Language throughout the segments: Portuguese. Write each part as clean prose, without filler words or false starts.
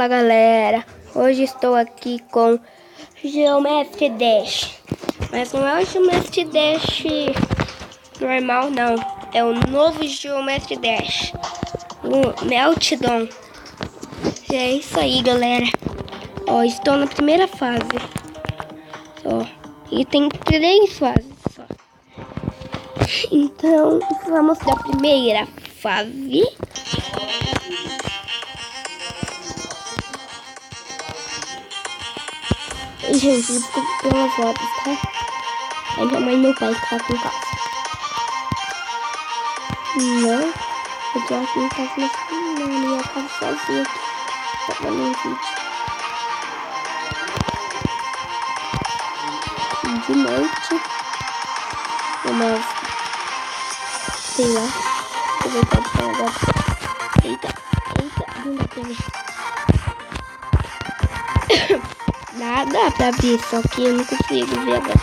Fala galera, hoje estou aqui com Geometry Dash, mas não é o Geometry Dash normal não, é o novo Geometry Dash, o Meltdown. E é isso aí galera, ó, estou na primeira fase, ó, e tem 3 fases só. Então vamos da primeira fase. Gente, desculpa pelas horas, tá? Aí minha mãe e meu pai tá aqui em casa. Não, eu tô aqui em casa, mas na minha casa sozinha aqui. Tá dando um vídeo. De noite. Mas, sei lá. Eu vou tentar falar agora. Eita, dentro da TV. Dá pra ver, só que eu não consigo ver agora.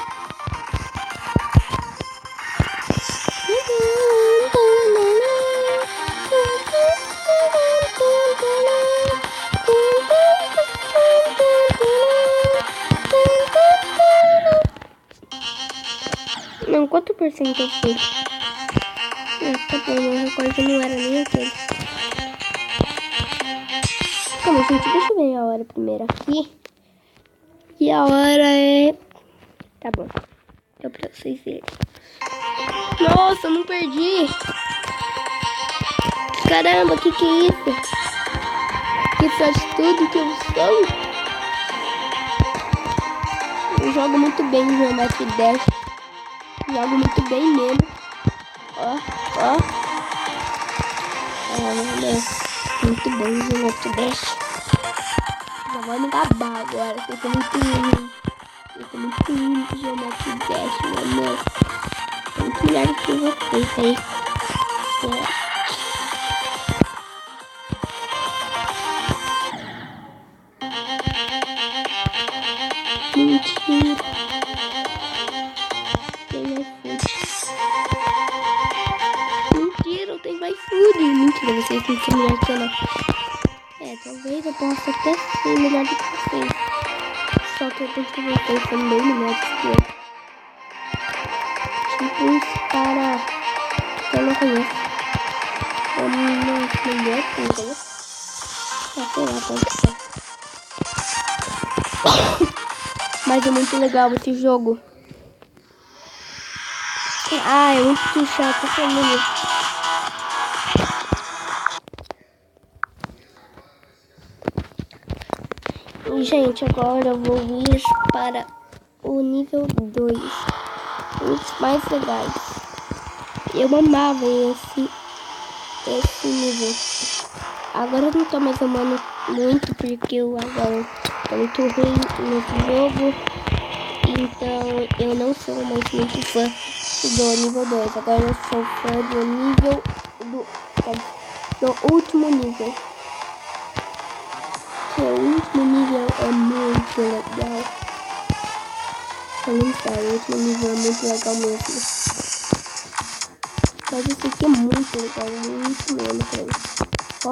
Não, quanto por cento eu fui? Tá bom, meu recorde não era nem aquele. Calma, gente, deixa eu ver a hora primeiro aqui. E a hora é... Tá bom. Deu pra vocês verem. Nossa, eu não perdi. Caramba, que é isso? Que faz tudo que eu sou. Eu jogo muito bem no Geometry Dash. Jogo muito bem mesmo. Ó. Muito bom no Geometry Dash. Já vou me gabar agora. Eu tô muito ruim. No Geometry Dash, meu amor. É muito melhor que vocês aí. Mentira. Mentira, tem mais food. Mentira, vocês têm que ser melhor que eu não. Talvez eu possa até ser melhor do que vocês. Só que eu tenho que ver vocês são bem melhores que eu. Tipo uns cara que eu não conheço. Eu não conheço, sei lá, pode ser. Mas é muito legal esse jogo. É muito chato essa família. E, gente, agora eu vou ir para o nível 2. Os mais legais. Eu amava esse nível. Agora eu não tô mais amando muito porque eu agora tô muito ruim nesse jogo. Então eu não sou mais muito fã do nível 2. Agora eu sou fã do nível do último nível. Que o último nível é muito legal. Falando sério, o último nível é muito legal mesmo. Mas esse aqui é muito legal, muito mesmo pra mim. Ó,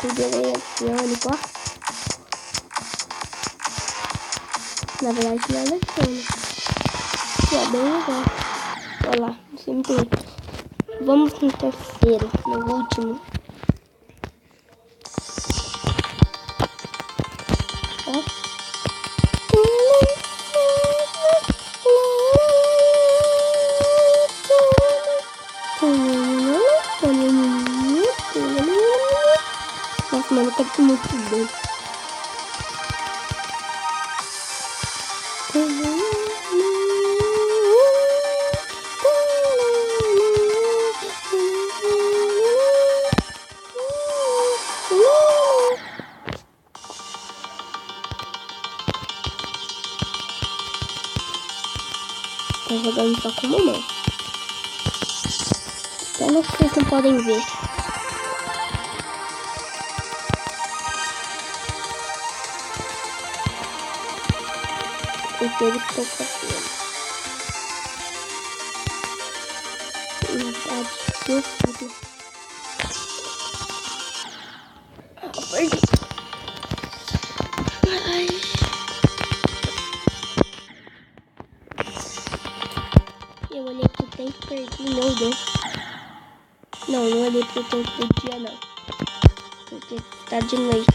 liberei eletrônico, ó. Na verdade não é eletrônico. É bem legal. Olha lá, não sei muito bem. Vamos no terceiro, no último. Ó. Nossa, mano, tá muito bem. Tá jogando só com mamãe. Pena que vocês não podem ver. Porque eles estão fazendo. Verdade, meu filho. Perdi. aqui, meu Deus. Não olhei pro tempo do dia, não. Porque tá de noite.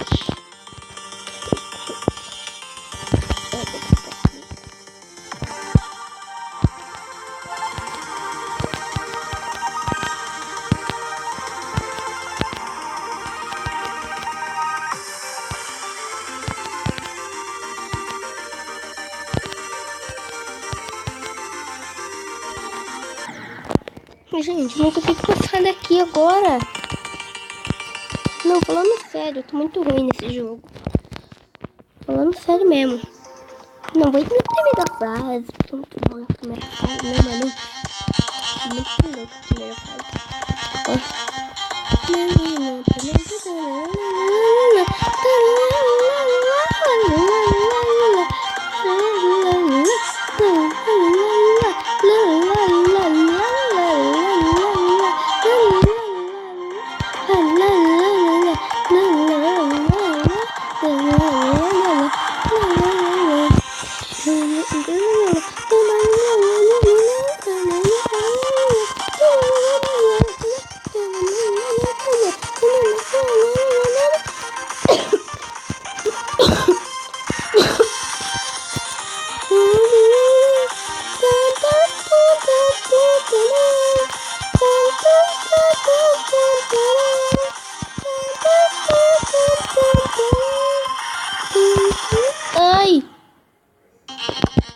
Gente, não consigo passar daqui agora. Não, falando sério, eu tô muito ruim nesse jogo. Falando sério mesmo. Não, vou ir na primeira fase. Tô muito bom na primeira fase, né, mano? Muito louco a primeira fase. Ó. Ai!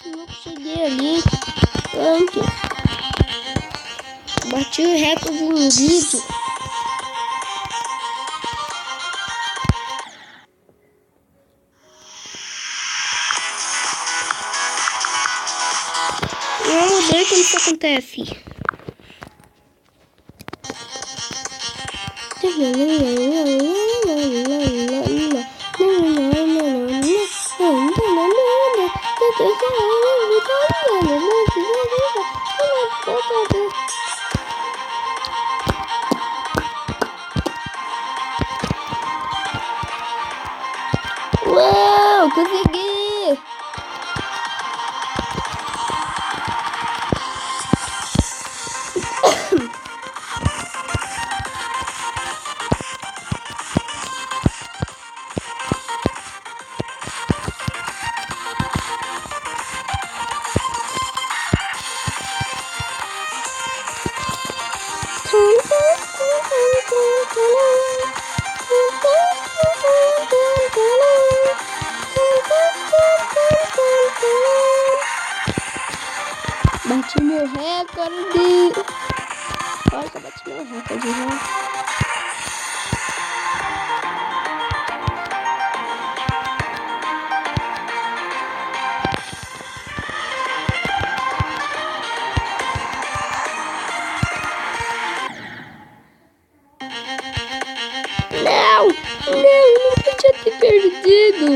Não cheguei ali antes. Bati o recorde em vídeo. Eu odeio quando isso acontece. Uau, consegui! Bati meu recorde. Olha que eu bati meu recorde, né? Não, não podia ter perdido.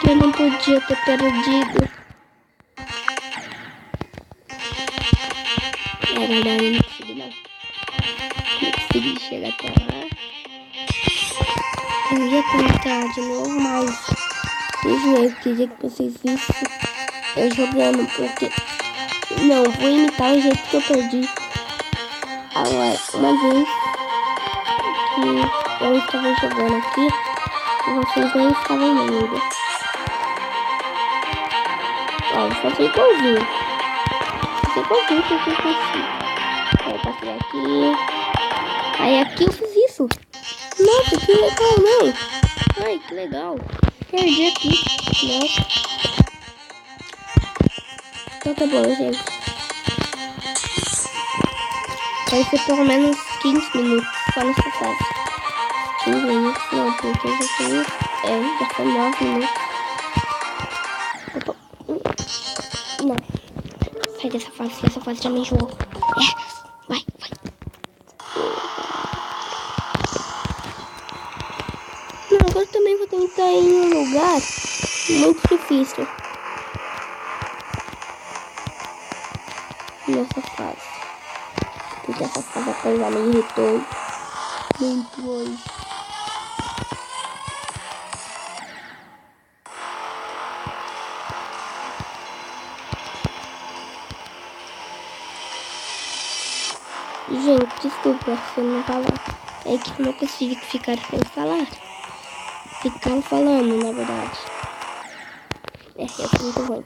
Eu não podia ter perdido. Na verdade, eu não consegui, não. Não consegui chegar até lá. Eu ia tentar de novo, mas eu queria que vocês vissem eu jogando, porque não vou imitar o jeito que eu perdi. Agora, uma vez que eu estava jogando aqui e vocês não estavam vendo. Ó, eu só fiz igualzinho. Fiz igualzinho que eu consigo. Aí eu passei aqui. Aí aqui eu fiz isso. Nossa, que legal, não. Ai, que legal. Perdi aqui. Nossa. Então tá bom, gente. Vai ser pelo menos 15 minutos só nessa fase. 15 minutos não, porque eu já tenho... já foi 9 minutos. Opa. Não. Sai dessa fase, essa fase já me enjoou. Vai. Não, agora também vou tentar ir em um lugar muito difícil. Nessa fase. Porque essa fase até já me irritou muito hoje. gente, desculpa se eu não falar. É que eu não consigo ficar sem falar. Ficar falando, na verdade. Eu sou muito ruim.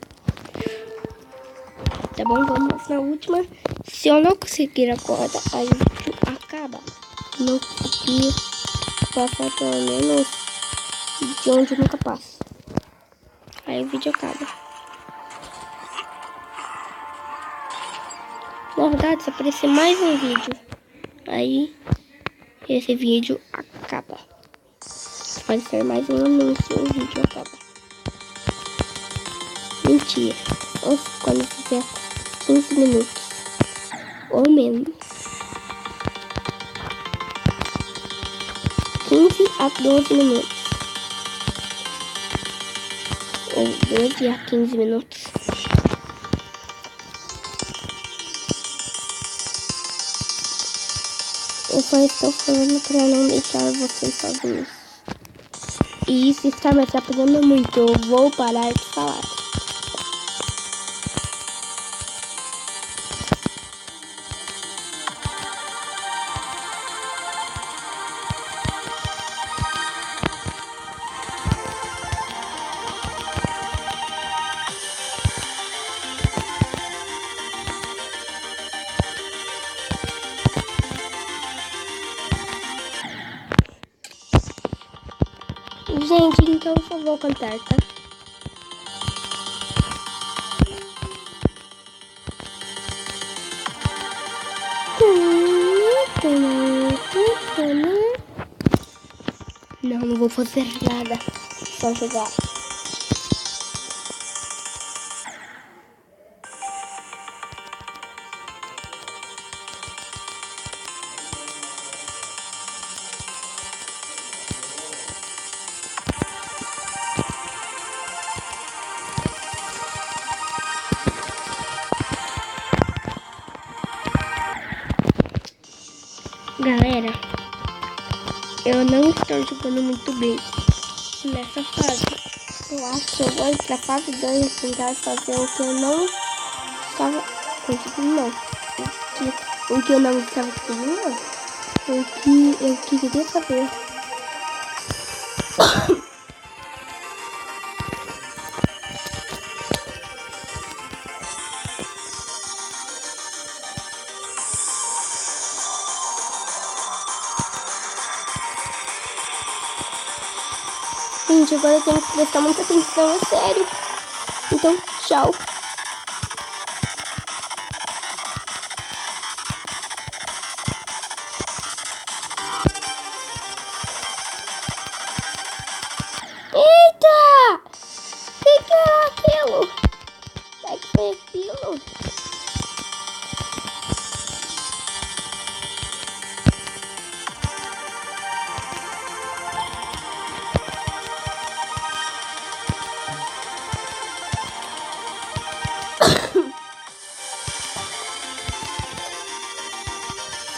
Tá bom, vamos na última. Se eu não conseguir a corda, aí o vídeo acaba. Não conseguir passar pelo menos de onde eu nunca passo. Aí o vídeo acaba. Na verdade, se aparecer mais um vídeo, aí esse vídeo acaba. Pode ser mais um anúncio, o vídeo acaba. Mentira. Ou quando fizer 15 minutos. Ou menos. 15 a 12 minutos. Ou 12 a 15 minutos. Eu só estou falando para não deixar vocês sozinhos. E isso está me atrapalhando muito. Eu vou parar de falar. Gente, então eu só vou cantar, tá? Não vou fazer nada. Só jogar. Galera, eu não estou jogando muito bem nessa fase. Eu acho que eu vou ir pra fase 2 tentar fazer o que eu não estava conseguindo, não. O que eu não estava conseguindo, não. O que eu queria fazer. Gente, agora eu tenho que prestar muita atenção, é sério. Então, tchau. Eita! Que é aquilo? O que foi aquilo?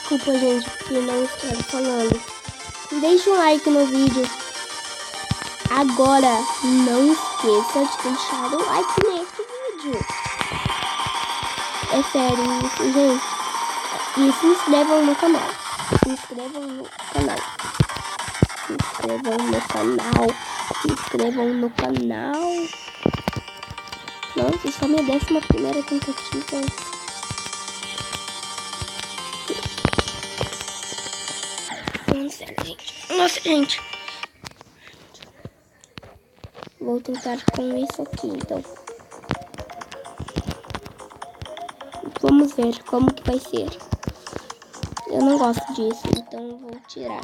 Desculpa, gente, porque eu não estou falando. Deixa um like no vídeo. Agora, não esqueça de deixar o like nesse vídeo. É sério isso, gente. E se inscrevam no canal. Se inscrevam no canal. Se inscrevam no canal. Se inscrevam no canal. Nossa, só minha 11ª tentativa. Nossa, gente. Vou tentar com isso aqui, então. Vamos ver como que vai ser. Eu não gosto disso, então eu vou tirar.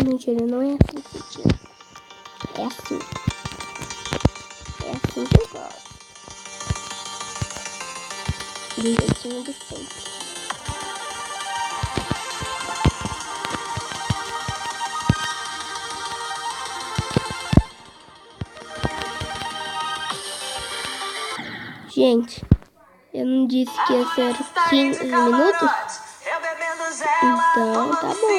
Mentira, não é assim que se tira. É assim. É assim que eu gosto. Do jeitinho de sempre. Gente, eu não disse que ia ser 15 minutos? Então tá bom.